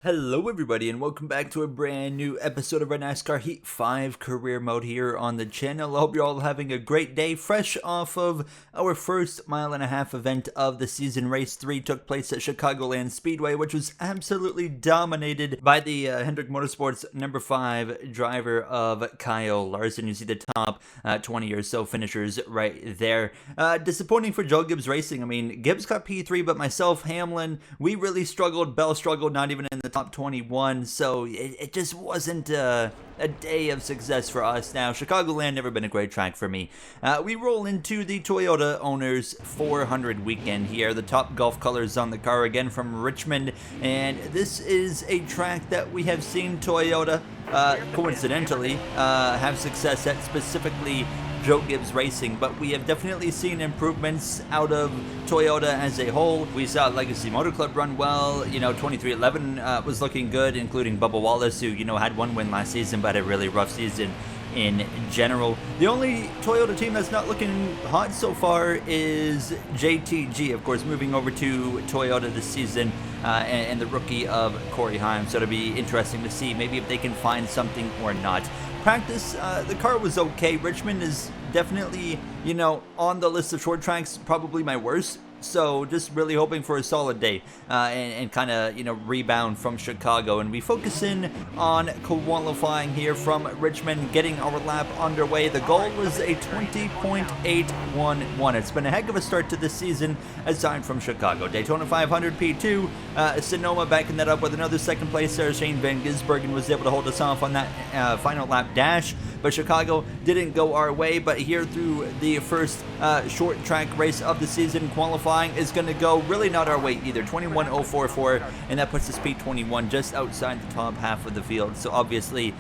Hello everybody and welcome back to a brand new episode of our Nascar Heat 5 career mode here on the channel. I hope you're all having a great day, fresh off of our first mile-and-a-half event of the season. Race 3 took place at Chicagoland Speedway, which was absolutely dominated by the Hendrick Motorsports number 5 driver of Kyle Larson. You see the top 20 or so finishers right there. Disappointing for Joe Gibbs Racing. I mean, Gibbs got P3, but myself, Hamlin, we really struggled. Bell struggled, not even in the top 21, so it just wasn't a day of success for us. Now, Chicagoland never been a great track for me. We roll into the Toyota Owners 400 weekend here. The top golf colors on the car again from Richmond, and this is a track that we have seen Toyota coincidentally have success at, specifically Joe Gibbs Racing, but we have definitely seen improvements out of Toyota as a whole. We saw Legacy Motor Club run well, 2311 was looking good, including Bubba Wallace, who, had one win last season, but a really rough season in general. The only Toyota team that's not looking hot so far is JTG, of course, moving over to Toyota this season, and the rookie of Corey Heim, so it'll be interesting to see maybe if they can find something or not. Practice, the car was okay. Richmond is definitely, on the list of short tracks, probably my worst. So just really hoping for a solid day and kind of, rebound from Chicago. And we focus in on qualifying here from Richmond, getting our lap underway. The goal was a 20.811. It's been a heck of a start to this season aside from Chicago. Daytona 500 P2, Sonoma backing that up with another second place there. Shane Van Gisbergen was able to hold us off on that final lap dash. But Chicago didn't go our way. But here through the first short track race of the season, qualifying is going to go really not our way either. 21.044, and that puts us P21 just outside the top half of the field. So obviously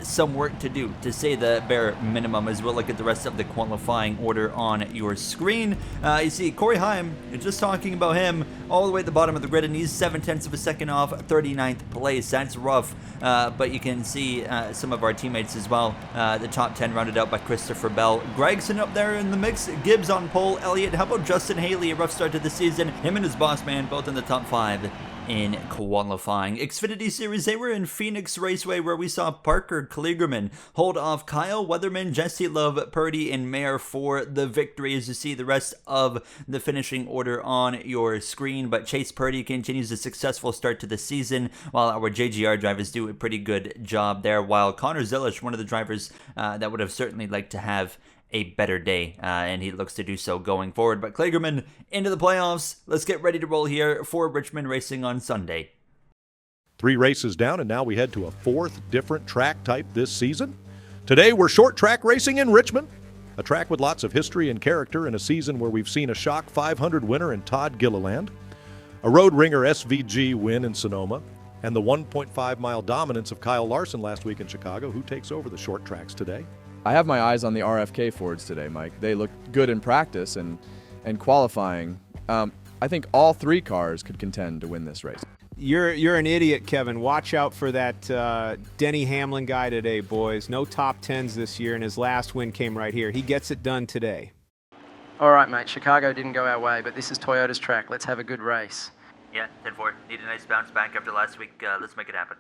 some work to do, to say the bare minimum, as we'll look at the rest of the qualifying order on your screen. You see Corey Heim, just talking about him, all the way at the bottom of the grid, and he's 0.7 of a second off 39th place. That's rough, but you can see some of our teammates as well. The top 10 rounded out by Christopher Bell. Gregson up there in the mix, Gibbs on pole, Elliott. How about Justin Haley? A rough start to the season. Him and his boss man both in the top 5 in qualifying. Xfinity Series, they were in Phoenix Raceway, where we saw Parker Kligerman hold off Kyle Weatherman, Jesse Love, Purdy, and Mayer for the victory. As you see the rest of the finishing order on your screen, but Chase Purdy continues a successful start to the season, while our JGR drivers do a pretty good job there, while Connor Zilish, one of the drivers that would have certainly liked to have a better day, and he looks to do so going forward. But Kligerman into the playoffs. Let's get ready to roll here for Richmond Racing on Sunday. 3 races down, and now we head to a 4th different track type this season. Today we're short track racing in Richmond, a track with lots of history and character in a season where we've seen a shock 500 winner in Todd Gilliland, a road ringer SVG win in Sonoma, and the 1.5-mile dominance of Kyle Larson last week in Chicago. Who takes over the short tracks today? I have my eyes on the RFK Fords today, Mike. They look good in practice and qualifying. I think all 3 cars could contend to win this race. You're an idiot, Kevin. Watch out for that Denny Hamlin guy today, boys. No top 10s this year, and his last win came right here. He gets it done today. All right, mate. Chicago didn't go our way, but this is Toyota's track. Let's have a good race. Yeah, 10-4. Need a nice bounce back after last week. Let's make it happen.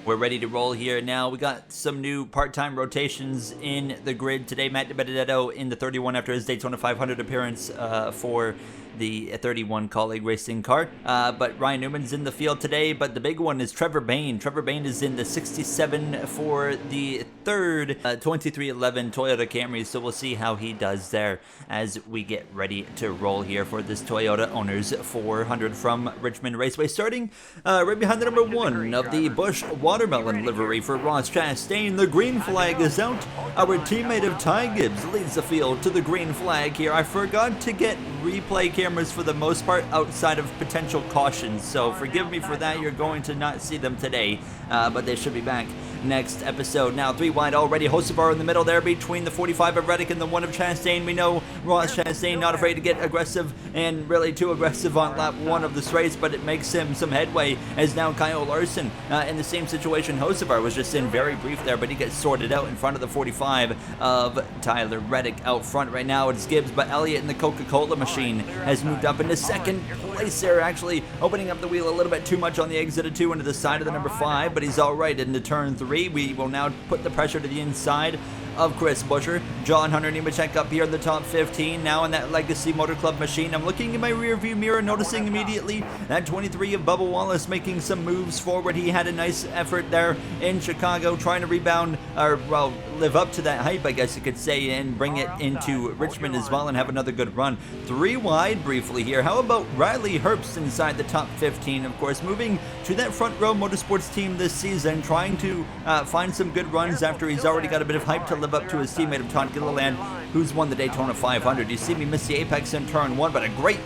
We're ready to roll here now. We got some new part-time rotations in the grid today. Matt DiBenedetto in the 31 after his Daytona 500 appearance for the 31 colleague racing car. But Ryan Newman's in the field today, but the big one is Trevor Bayne. Trevor Bayne is in the 67 for the third 2311 Toyota Camry, so we'll see how he does there as we get ready to roll here for this Toyota Owners 400 from Richmond Raceway. Starting right behind the number 1 of the Busch Watermelon livery for Ross Chastain. The green flag is out. Our teammate of Ty Gibbs leads the field to the green flag here. I forgot to get replay cameras for the most part outside of potential cautions, so forgive me for that. You're going to not see them today, but they should be back. next episode. Now 3 wide already. Hocevar in the middle there between the 45 of Reddick and the 1 of Chastain. We know Ross Chastain not afraid to get aggressive and really too aggressive on lap 1 of this race, but it makes him some headway as now Kyle Larson in the same situation Hocevar was just in very brief there, but he gets sorted out in front of the 45 of Tyler Reddick. Out front right now it's Gibbs, but Elliott in the Coca-Cola machine has moved up into second place there, actually opening up the wheel a little bit too much on the exit of 2 into the side of the number 5, but he's all right into turn 3. We will now put the pressure to the inside of Chris Buescher. John Hunter Nemechek up here in the top 15 now in that Legacy Motor Club machine. I'm looking in my rear view mirror, noticing immediately that 23 of Bubba Wallace making some moves forward. He had a nice effort there in Chicago trying to rebound, or well, live up to that hype, I guess you could say, and bring it into Richmond as well and have another good run. 3 wide briefly here. How about Riley Herbst inside the top 15? Of course, moving to that front row motorsports team this season, trying to find some good runs after he's already got a bit of hype to live up to his teammate of Todd Gilliland, who's won the Daytona 500. You see me miss the apex in turn 1, but a great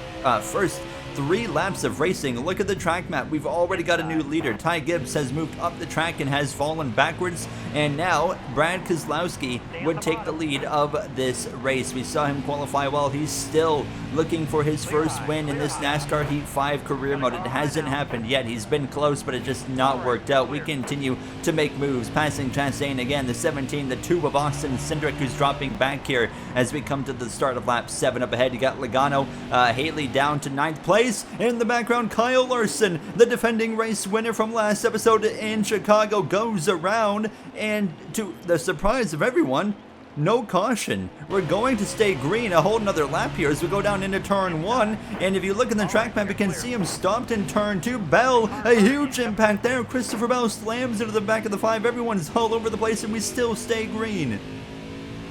first 3 laps of racing. Look at the track map. We've already got a new leader. Ty Gibbs has moved up the track and has fallen backwards, and now Brad Kozlowski would take the lead of this race. We saw him qualify well. He's still looking for his first win in this NASCAR Heat 5 career mode. It hasn't happened yet. He's been close, but it just not worked out. We continue to make moves, passing Chastain again, the 17, the 2 of Austin Cindric, who's dropping back here as we come to the start of lap 7. Up ahead, you got Logano, Haley down to 9th place. In the background, Kyle Larson, the defending race winner from last episode in Chicago, goes around, and to the surprise of everyone, no caution. We're going to stay green a whole nother lap here as we go down into turn 1, and if you look in the track map, you can see him stopped in turn 2. Bell, a huge impact there. Christopher Bell slams into the back of the 5. Everyone's all over the place, and we still stay green.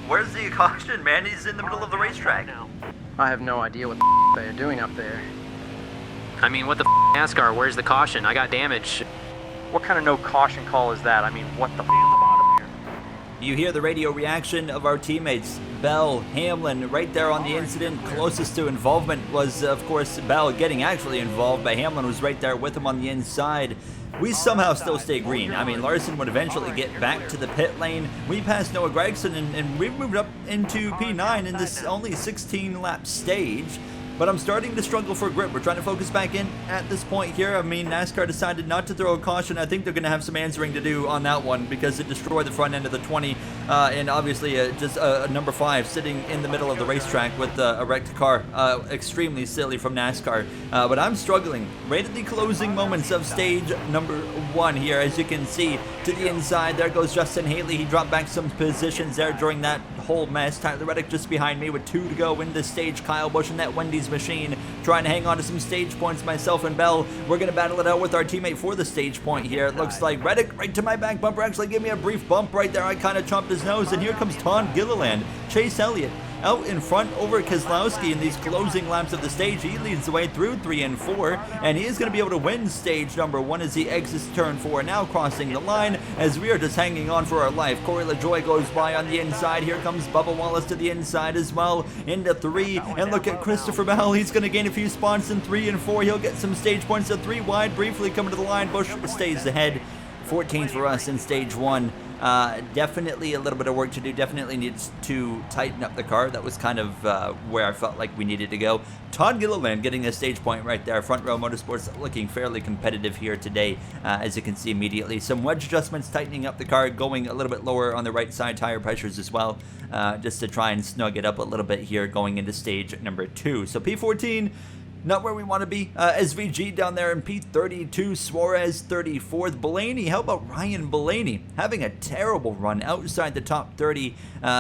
Where's the caution, man? He's in the middle of the racetrack. I have no idea what the they are doing up there. I mean, what the NASCAR? Where's the caution? I got damage. What kind of no caution call is that? I mean, what the You hear the radio reaction of our teammates. Bell, Hamlin, right there on the incident. Closest to involvement was, of course, Bell getting actually involved, but Hamlin was right there with him on the inside. We somehow still stay green. I mean, Larson would eventually get back to the pit lane. We passed Noah Gragson, and we've moved up into P9 in this only 16-lap stage. But I'm starting to struggle for grip. We're trying to focus back in at this point here. I mean, NASCAR decided not to throw a caution. I think they're going to have some answering to do on that one because it destroyed the front end of the 20. And obviously just a number 5 sitting in the middle of the racetrack with a wrecked car. Extremely silly from NASCAR. But I'm struggling. Right at the closing moments of stage number 1 here, as you can see to the inside, there goes Justin Haley. He dropped back some positions there during that whole mess. Tyler Reddick just behind me with 2 to go in the stage. Kyle Busch in that Wendy's machine trying to hang on to some stage points. Myself and Bell, we're going to battle it out with our teammate for the stage point here. It looks like Reddick right to my back bumper actually gave me a brief bump right there. I kind of chomped his nose, and here comes Todd Gilliland. Chase Elliott out in front over Kozlowski in these closing laps of the stage. He leads the way through 3 and 4, and he is going to be able to win stage number 1 as he exits turn 4. Now crossing the line as we are just hanging on for our life. Corey LaJoie goes by on the inside. Here comes Bubba Wallace to the inside as well into 3, and look at Christopher Bell. He's going to gain a few spots in 3 and 4. He'll get some stage points at 3 wide. Briefly coming to the line. Busch stays ahead. 14th for us in stage 1. Definitely a little bit of work to do. Definitely needs to tighten up the car. That was kind of where I felt like we needed to go. Todd Gilliland getting a stage point right there. Front row motorsports looking fairly competitive here today, as you can see immediately. Some wedge adjustments, tightening up the car, going a little bit lower on the right side tire pressures as well, just to try and snug it up a little bit here going into stage number 2. So P14, not where we want to be. SVG down there in P32, Suarez 34th. Blaney, how about Ryan Blaney? Having a terrible run outside the top 30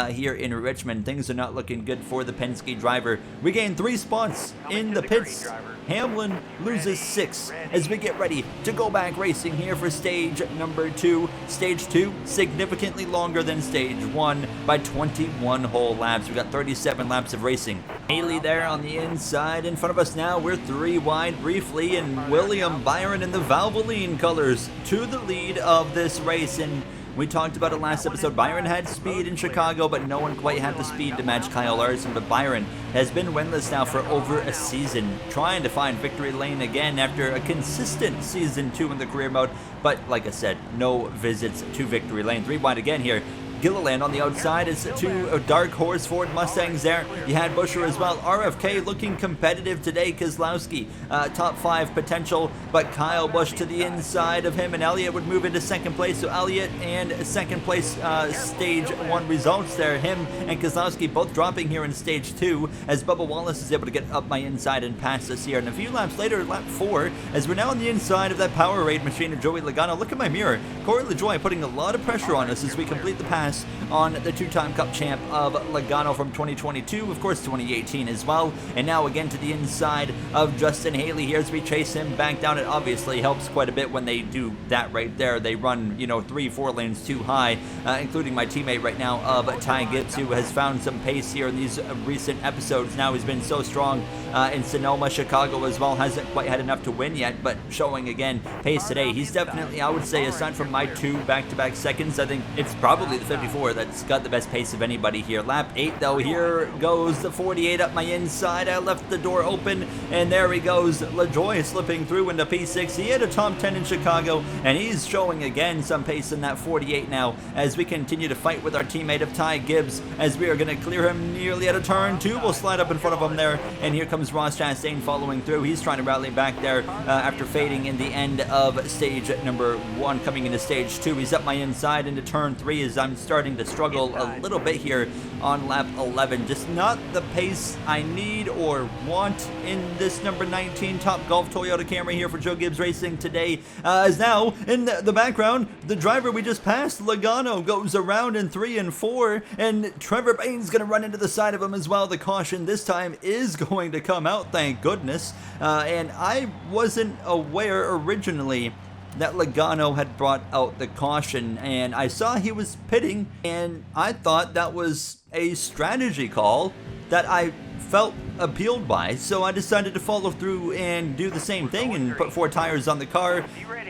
here in Richmond. Things are not looking good for the Penske driver. We gain 3 spots in the pits. Hamlin loses 6 as we get ready to go back racing here for stage number 2. Stage 2, significantly longer than stage 1 by 21 whole laps. We got 37 laps of racing. Haley there on the inside. In front of us now, we're 3 wide briefly, and William Byron in the Valvoline colors to the lead of this race. And We talked about it last episode. Byron had speed in Chicago, but no one quite had the speed to match Kyle Larson. But Byron has been winless now for over a season, trying to find victory lane again after a consistent season 2 in the career mode. But like I said, no visits to victory lane. 3 wide again here. Gilliland on the outside is 2 dark horse Ford Mustangs there. You had Busher as well. RFK looking competitive today. Kozlowski, top 5 potential, but Kyle Busch to the inside of him, and Elliott would move into second place. So Elliott and second place stage 1 results there. Him and Kozlowski both dropping here in stage 2 as Bubba Wallace is able to get up my inside and pass us here. And a few laps later, lap 4, as we're now on the inside of that Powerade machine of Joey Logano. Look at my mirror. Corey LaJoie putting a lot of pressure on us as we complete the pass on the 2-time Cup champ of Logano from 2022, of course 2018 as well, and now again to the inside of Justin Haley here as we chase him back down. It obviously helps quite a bit when they do that right there. They run, 3-4 lanes too high, including my teammate right now of Ty Gibbs, who has found some pace here in these recent episodes. Now he's been so strong in Sonoma, Chicago as well, hasn't quite had enough to win yet, but showing again pace today. He's definitely, I would say, aside from my 2 back-to-back seconds, I think it's probably the 54 that's got the best pace of anybody here. Lap 8 though, here goes the 48 up my inside. I left the door open, and there he goes, LaJoie slipping through into P6. He had a top 10 in Chicago, and he's showing again some pace in that 48 now as we continue to fight with our teammate of Ty Gibbs, as we are going to clear him nearly at a turn 2. We'll slide up in front of him there, and here comes Ross Chastain following through. He's trying to rally back there after fading in the end of stage number 1, coming into stage 2. He's up my inside into turn 3 as I'm starting to struggle a little bit here on lap 11. Just not the pace I need or want in this number 19 Top Golf Toyota Camry here for Joe Gibbs Racing today. As now, in the background, the driver we just passed, Logano, goes around in 3 and 4, and Trevor Bayne's going to run into the side of him as well. The caution this time is going to come out, thank goodness. And I wasn't aware originally that Logano had brought out the caution, and I saw he was pitting, and I thought that was a strategy call that I felt appealed by, so I decided to follow through and do the same thing and put 4 tires on the car.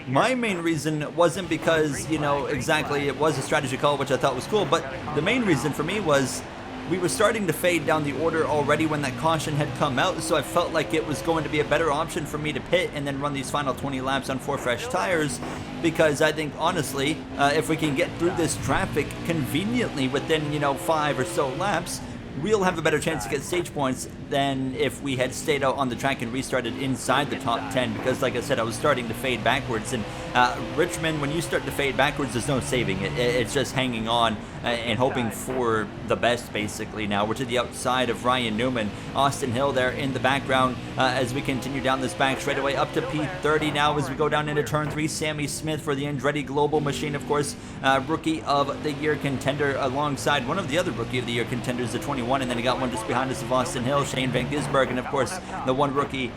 My main reason wasn't because, exactly it was a strategy call, which I thought was cool, but the main reason for me was we were starting to fade down the order already when that caution had come out, so I felt like it was going to be a better option for me to pit and then run these final 20 laps on 4 fresh tires, because I think, honestly, if we can get through this traffic conveniently within, 5 or so laps, we'll have a better chance to get stage points than if we had stayed out on the track and restarted inside the top 10, because like I said, I was starting to fade backwards, and Richmond, when you start to fade backwards, there's no saving it. It's just hanging on and hoping for the best, basically. Now we're to the outside of Ryan Newman. Austin Hill there in the background as we continue down this back straightaway up to P30 now as we go down into turn 3. Sammy Smith for the Andretti Global Machine, of course, Rookie of the Year contender alongside one of the other Rookie of the Year contenders, the 21, and then he got one just behind us of Austin Hill, Shane Van Gisbergen, and of course the one rookie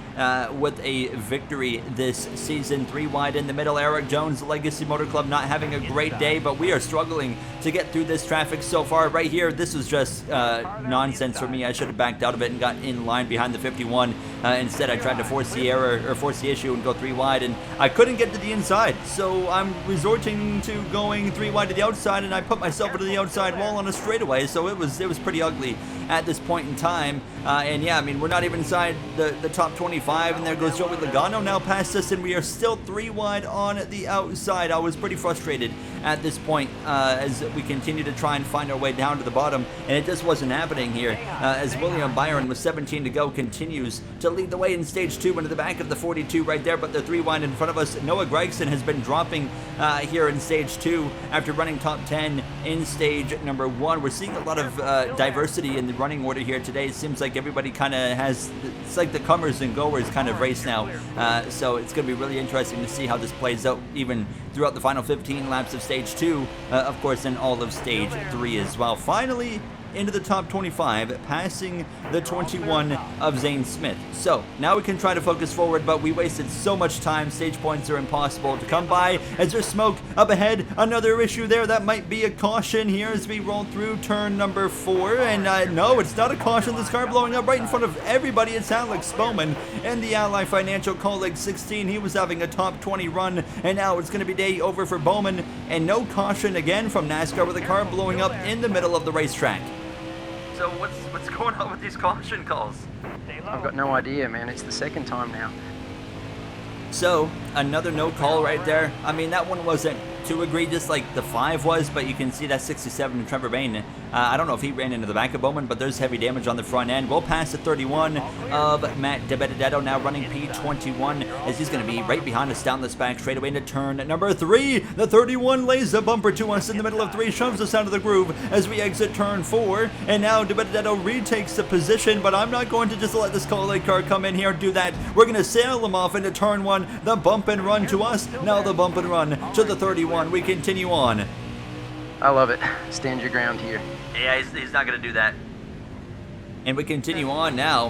with a victory this season. 3 wide in the middle, Eric Jones, Legacy Motor Club, not having a great day, but we are struggling to get through this traffic so far. Right here, this was just nonsense for me. I should have backed out of it and got in line behind the 51. Instead, I tried to force the error, or force the issue, and go 3 wide, and I couldn't get to the inside, so I'm resorting to going 3 wide to the outside, and I put myself into the outside wall on a straightaway, so it was pretty ugly at this point in time. And yeah, I mean, we're not even inside the top 25, and there goes Joey Logano now past us, and we are still 3 wide on the outside. I was pretty frustrated at this point as we continue to try and find our way down to the bottom, and it just wasn't happening here as William Byron with 17 to go continues to lead the way in stage 2 into the back of the 42 right there, but they're 3 wide in front of us. Noah Gregson has been dropping here in stage 2 after running top 10 in stage number 1. We're seeing a lot of diversity in the running order here today. It seems like everybody kind of has, it's like the comers and goers kind of race now, so it's going to be really interesting to see how this plays out even throughout the final 15 laps of stage 2, of course, and all of stage 3 as well. Finally, into the top 25, passing the 21 of Zane Smith. So now we can try to focus forward, but we wasted so much time. Stage points are impossible to come by. As there's smoke up ahead, another issue there. That might be a caution here as we roll through turn number 4. And no, it's not a caution. This car blowing up right in front of everybody. It's Alex Bowman and the Ally Financial Colleague 16. He was having a top 20 run, and now it's going to be day over for Bowman. And no caution again from Nascar with the car blowing up in the middle of the racetrack. So what's going on with these caution calls? I've got no idea, man. It's the second time now. So, another no call right there. I mean, that one wasn't too egregious like the 5 was, but you can see that 67 in Trevor Bain. I don't know if he ran into the back of Bowman, but there's heavy damage on the front end. We'll pass the 31 of Matt DiBenedetto, now running P21, as he's going to be right behind us down this back straightaway into turn number 3. The 31 lays a bumper to us in the middle of 3, shoves us out of the groove as we exit turn 4, and now DiBenedetto retakes the position, but I'm not going to just let this Colleague car come in here and do that. We're going to sail him off into turn 1, the bump and run to us, now the bump and run to the 31. We continue on. I love it. Stand your ground here. Yeah, he's not going to do that. And we continue on now,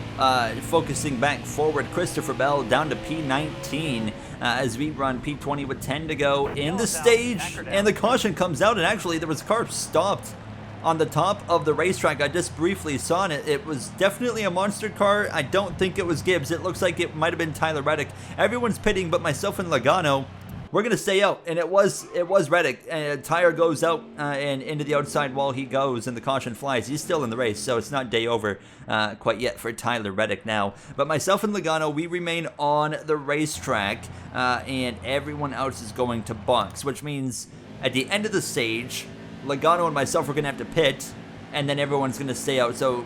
focusing back forward. Christopher Bell down to P19 as we run P20 with 10 to go in the stage. And the caution comes out, and actually there was a car stopped on the top of the racetrack. I just briefly saw it. It was definitely a monster car. I don't think it was Gibbs. It looks like it might have been Tyler Reddick. Everyone's pitting but myself and Logano. We're going to stay out, and it was Reddick. Tire goes out and into the outside wall he goes, and the caution flies. He's still in the race, so it's not day over quite yet for Tyler Reddick now. But myself and Logano, we remain on the racetrack, and everyone else is going to box, which means at the end of the stage, Logano and myself are going to have to pit, and then everyone's going to stay out. So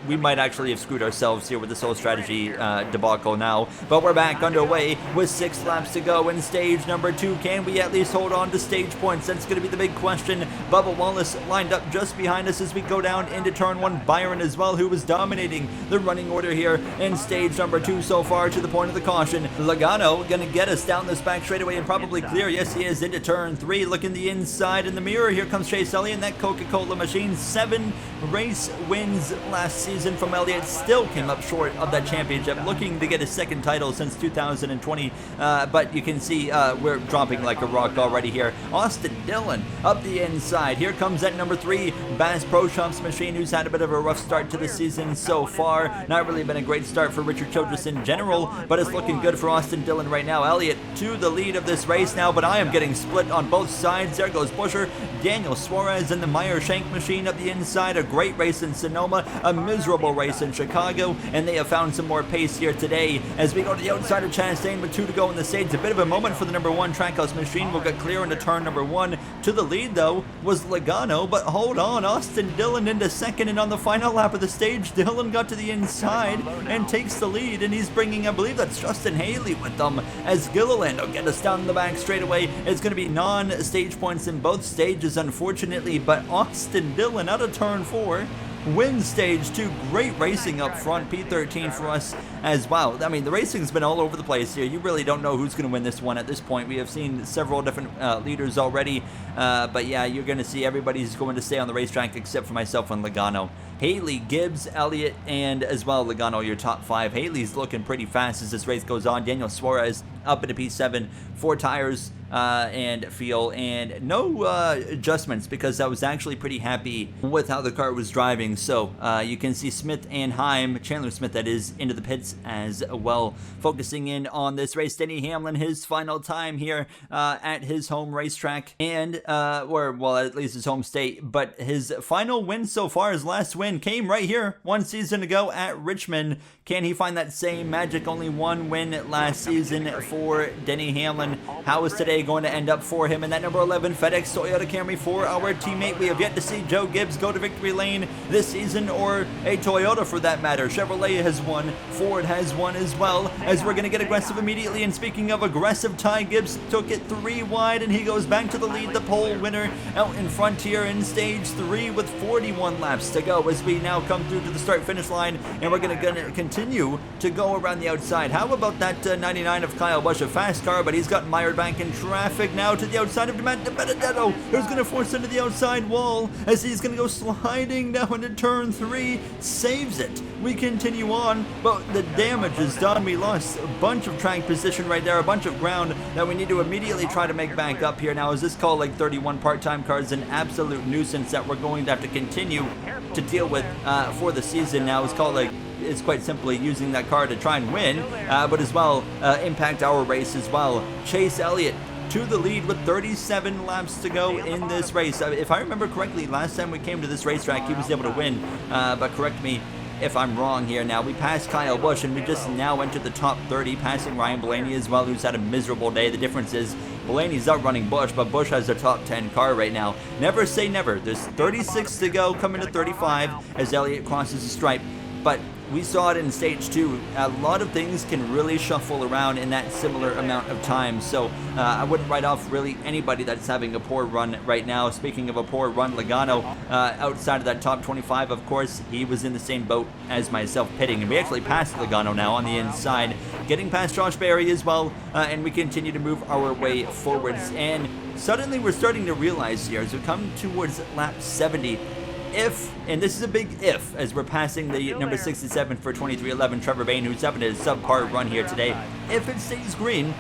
we might actually have screwed ourselves here with this whole strategy debacle now. But we're back underway with 6 laps to go in stage number 2. Can we at least hold on to stage points? That's going to be the big question. Bubba Wallace lined up just behind us as we go down into turn 1. Byron as well, who was dominating the running order here in stage number 2 so far to the point of the caution. Logano going to get us down this back straightaway and probably clear. Yes, he is into turn 3. Looking the inside in the mirror. Here comes Chase Elliott and that Coca-Cola machine. 7 race wins last season from Elliott, still came up short of that championship, looking to get his 2nd title since 2020, but you can see we're dropping like a rock already here. Austin Dillon up the inside. Here comes that number 3 Bass Pro Shops machine, who's had a bit of a rough start to the season so far. Not really been a great start for Richard Childress in general, but it's looking good for Austin Dillon right now. Elliott to the lead of this race now, but I am getting split on both sides. There goes Busher, Daniel Suarez, and the Meyer Shank machine up the inside. A great race in Sonoma, a miserable race in Chicago, and they have found some more pace here today as we go to the outside of Chastain with 2 to go in the stage. A bit of a moment for the number 1 Trackhouse machine. We'll get clear into turn number 1. To the lead though was Logano, but hold on, Austin Dillon into 2nd, and on the final lap of the stage, Dillon got to the inside and takes the lead, and he's bringing, I believe that's Justin Haley with them, as Gilliland will get us down the back straightaway. It's going to be non-stage points in both stages, unfortunately, but Austin Dillon out of turn 4 wins stage 2. Great racing up front. P13 for us as well. I mean, the racing's been all over the place here. You really don't know who's going to win this one at this point. We have seen several different leaders already, but yeah, you're going to see everybody's going to stay on the racetrack except for myself and Logano. Haley, Gibbs, Elliott, and as well Logano, your top 5. Haley's looking pretty fast as this race goes on. Daniel Suarez up into P7, 4 tires and feel, and no adjustments because I was actually pretty happy with how the car was driving. So you can see Smith and Heim, Chandler Smith that is, into the pits as well. Focusing in on this race, Denny Hamlin, his final time here at his home racetrack, and or well, at least his home state, but his final win so far, his last win came right here 1 season ago at Richmond. Can he find that same magic? Only 1 win last season for Denny Hamlin. How is today going to end up for him in that number 11 FedEx Toyota Camry for our teammate? We have yet to see Joe Gibbs go to victory lane this season, or a Toyota for that matter. Chevrolet has won, Ford has won as well, as we're going to get aggressive immediately. And speaking of aggressive, Ty Gibbs took it 3 wide, and he goes back to the lead, the pole winner out in front here in stage 3 with 41 laps to go as we now come through to the start-finish line, and we're going to continue to go around the outside. How about that 99 of Kyle Busch? A fast car, but he's got mired back in traffic now to the outside of Benedetto, who's going to force into the outside wall as he's going to go sliding down into turn 3, saves it. We continue on, but the damage is done. We lost a bunch of track position right there, a bunch of ground that we need to immediately try to make back up here. Now, is this call like 31 part-time cars an absolute nuisance that we're going to have to continue to deal with for the season? Now, it's called like is quite simply using that car to try and win, but as well impact our race as well. Chase Elliott to the lead with 37 laps to go in this race. If I remember correctly, last time we came to this racetrack, he was able to win, but correct me if I'm wrong here. Now, we passed Kyle Busch, and we just now entered the top 30, passing Ryan Blaney as well, who's had a miserable day. The difference is Blaney's outrunning Busch, but Busch has a top 10 car right now. Never say never. There's 36 to go, coming to 35 as Elliott crosses the stripe, but we saw it in stage 2. A lot of things can really shuffle around in that similar amount of time, so I wouldn't write off really anybody that's having a poor run right now. Speaking of a poor run, Logano, outside of that top 25, of course, he was in the same boat as myself pitting, and we actually passed Logano now on the inside, getting past Josh Berry as well, and we continue to move our way forwards, and suddenly we're starting to realize here, as we come towards lap 70, if, and this is a big if, as we're passing the number 67 for 2311, Trevor Bayne, who's having a subpar run here today, if it stays green,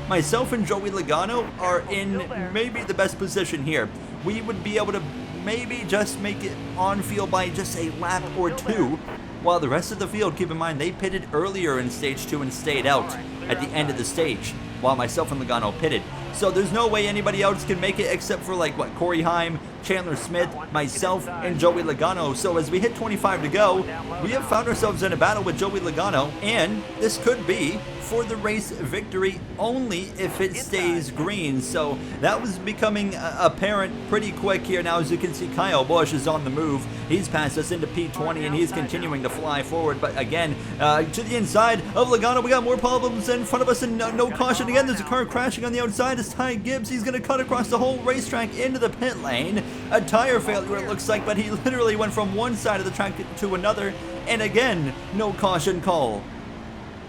myself and Joey Logano are in maybe the best position here. We would be able to maybe just make it on field by just a lap or 2, while the rest of the field, keep in mind, they pitted earlier in stage 2 and stayed out at the end of the stage, while myself and Logano pitted. So there's no way anybody else can make it except for like what, Corey Heim, Chandler Smith, myself, and Joey Logano. So as we hit 25 to go, we have found ourselves in a battle with Joey Logano, and this could be for the race victory only if it stays green. So that was becoming apparent pretty quick here. Now, as you can see, Kyle Busch is on the move. He's passed us into P20, and he's continuing to fly forward. But again, to the inside of Logano, we got more problems in front of us, and no caution again. There's a car crashing on the outside. It's Ty Gibbs. He's going to cut across the whole racetrack into the pit lane. A tire failure, it looks like, but he literally went from one side of the track to another, and again, no caution call.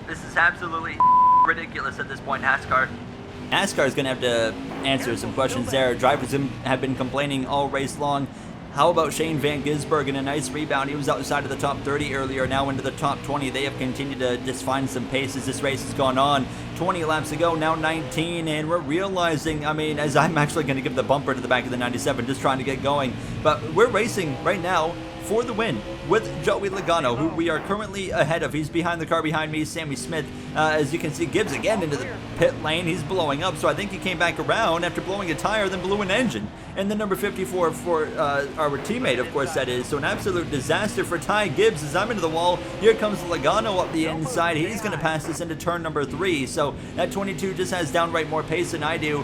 This is absolutely ridiculous at this point, Nascar. Nascar is going to have to answer some questions there. Drivers have been complaining all race long. How about Shane Van Gisbergen in a nice rebound? He was outside of the top 30 earlier, now into the top 20. They have continued to just find some pace as this race has gone on. 20 laps to go, now 19, and we're realizing, I mean, as I'm actually going to give the bumper to the back of the 97, just trying to get going. But we're racing right now for the win with Joey Logano, who we are currently ahead of. He's behind the car behind me, Sammy Smith. As you can see, Gibbs again into the pit lane. He's blowing up, so I think he came back around after blowing a tire, then blew an engine. And then number 54 for our teammate, of course, that is. So an absolute disaster for Ty Gibbs as I'm into the wall. Here comes Logano up the inside. He's going to pass this into turn number 3. So that 22 just has downright more pace than I do.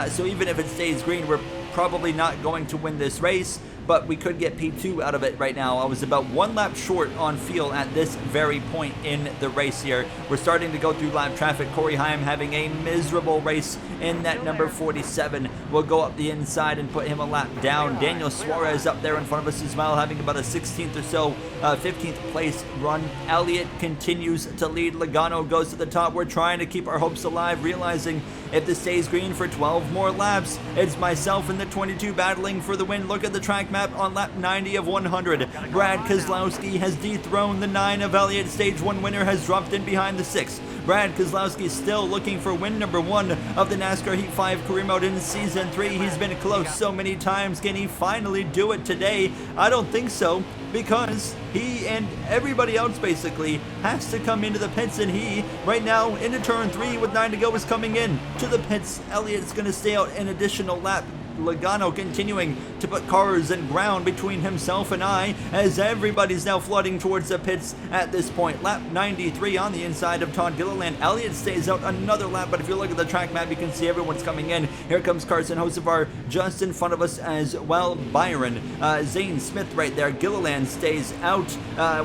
So even if it stays green, we're probably not going to win this race, but we could get P2 out of it right now. I was about 1 lap short on field at this very point in the race here. We're starting to go through lap traffic. Corey Heim having a miserable race in that number 47. We'll go up the inside and put him a lap down. Daniel Suarez up there in front of us as well, having about a 16th or so, 15th place run. Elliott continues to lead. Logano goes to the top. We're trying to keep our hopes alive, realizing if this stays green for 12 more laps, it's myself and the 22 battling for the win. Look at the track map on lap 90 of 100. Brad Keselowski has dethroned the 9 of Elliott. Stage 1 winner has dropped in behind the 6. Brad Keselowski still looking for win number 1 of the NASCAR Heat 5 career mode in Season 3. He's been close so many times. Can he finally do it today? I don't think so, because he and everybody else basically has to come into the pits, and he, right now, into turn 3 with 9 to go, is coming in to the pits. Elliott's going to stay out an additional lap. Logano continuing to put cars and ground between himself and I, as everybody's now flooding towards the pits at this point. Lap 93 on the inside of Todd Gilliland. Elliott stays out another lap, but if you look at the track map, you can see everyone's coming in. Here comes Carson Hocevar just in front of us as well. Byron, Zane Smith right there. Gilliland stays out.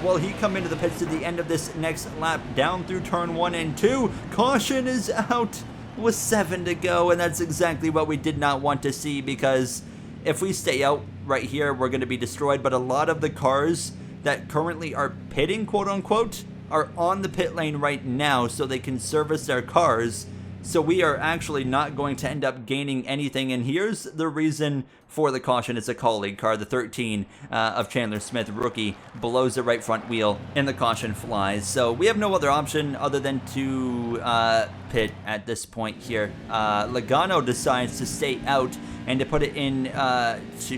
Will he come into the pits at the end of this next lap? Down through turn 1 and 2. Caution is out with 7 to go, and that's exactly what we did not want to see, because if we stay out right here, we're going to be destroyed. But a lot of the cars that currently are pitting, quote unquote, are on the pit lane right now, so they can service their cars So we are actually not going to end up gaining anything. And here's the reason for the caution. It's a colleague car, the 13 of Chandler Smith, rookie, blows the right front wheel and the caution flies. So we have no other option other than to pit at this point here. Logano decides to stay out, and to put it in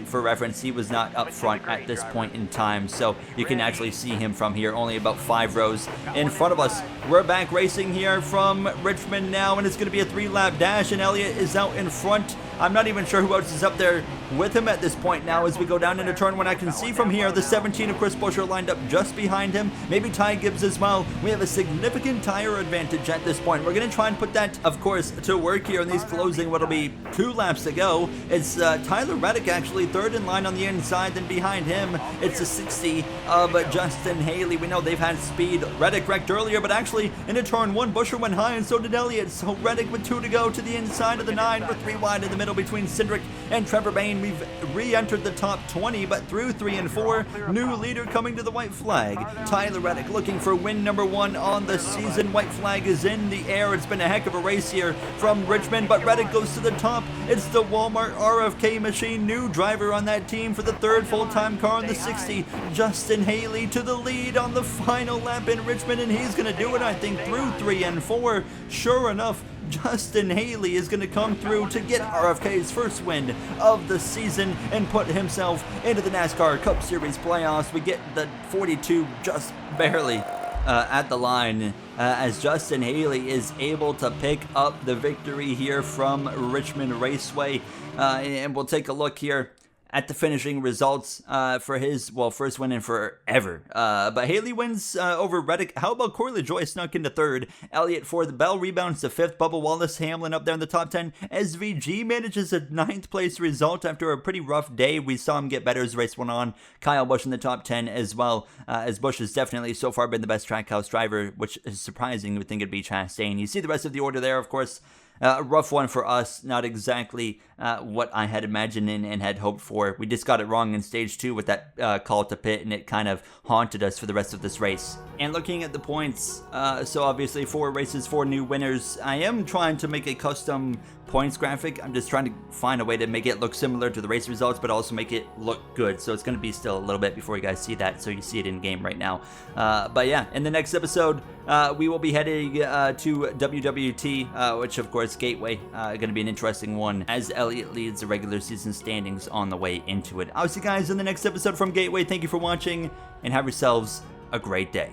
for reference, he was not up front at this point in time, so you can actually see him from here, only about 5 rows in front of us. We're back racing here from Richmond now, and it's going to be a 3-lap dash, and Elliott is out in front. I'm not even sure who else is up there with him at this point now as we go down into turn 1. I can see from here the 17 of Chris Buescher lined up just behind him, maybe Ty Gibbs as well. We have a significant tire advantage at this point. We're going to try and put that, of course, to work here in these closing what'll be 2 laps to go. It's Tyler Reddick actually third in line on the inside, then behind him it's a 60 of Justin Haley. We know they've had speed. Reddick wrecked earlier, but actually into turn 1 Buescher went high and so did Elliott. So Reddick with 2 to go to the inside of the 9. We're 3 wide in the middle between Cindric and Trevor Bayne. We've re-entered the top 20, but through 3 and 4, new leader coming to the white flag. Tyler Reddick looking for win number 1 on the season. White flag is in the air. It's been a heck of a race here from Richmond, but Reddick goes to the top. It's the Walmart RFK machine, new driver on that team for the 3rd full-time car on the 60. Justin Haley to the lead on the final lap in Richmond, and he's going to do it, I think, through 3 and 4. Sure enough, Justin Haley is going to come through to get RFK's first win of the season and put himself into the NASCAR Cup Series playoffs. We get the 42 just barely at the line as Justin Haley is able to pick up the victory here from Richmond Raceway. And we'll take a look here at the finishing results for his, first win in forever. But Haley wins over Reddick. How about Corey LaJoie snuck into 3rd? Elliott 4th. Bell rebounds to 5th. Bubba Wallace, Hamlin up there in the top 10. SVG manages a 9th place result after a pretty rough day. We saw him get better as the race went on. Kyle Busch in the top 10 as well, as Busch has definitely so far been the best Trackhouse driver, which is surprising. You would think it'd be Chastain. You see the rest of the order there, of course. A rough one for us, not exactly what I had imagined and had hoped for. We just got it wrong in stage 2 with that call to pit, and it kind of haunted us for the rest of this race. And looking at the points, so obviously 4 races, 4 new winners. I am trying to make a custom points graphic. I'm just trying to find a way to make it look similar to the race results, but also make it look good. So it's going to be still a little bit before you guys see that, so you see it in game right now. But yeah, in the next episode, we will be heading to WWT, which of course Gateway, going to be an interesting one as Elliott leads the regular season standings on the way into it. I'll see you guys in the next episode from Gateway. Thank you for watching and have yourselves a great day.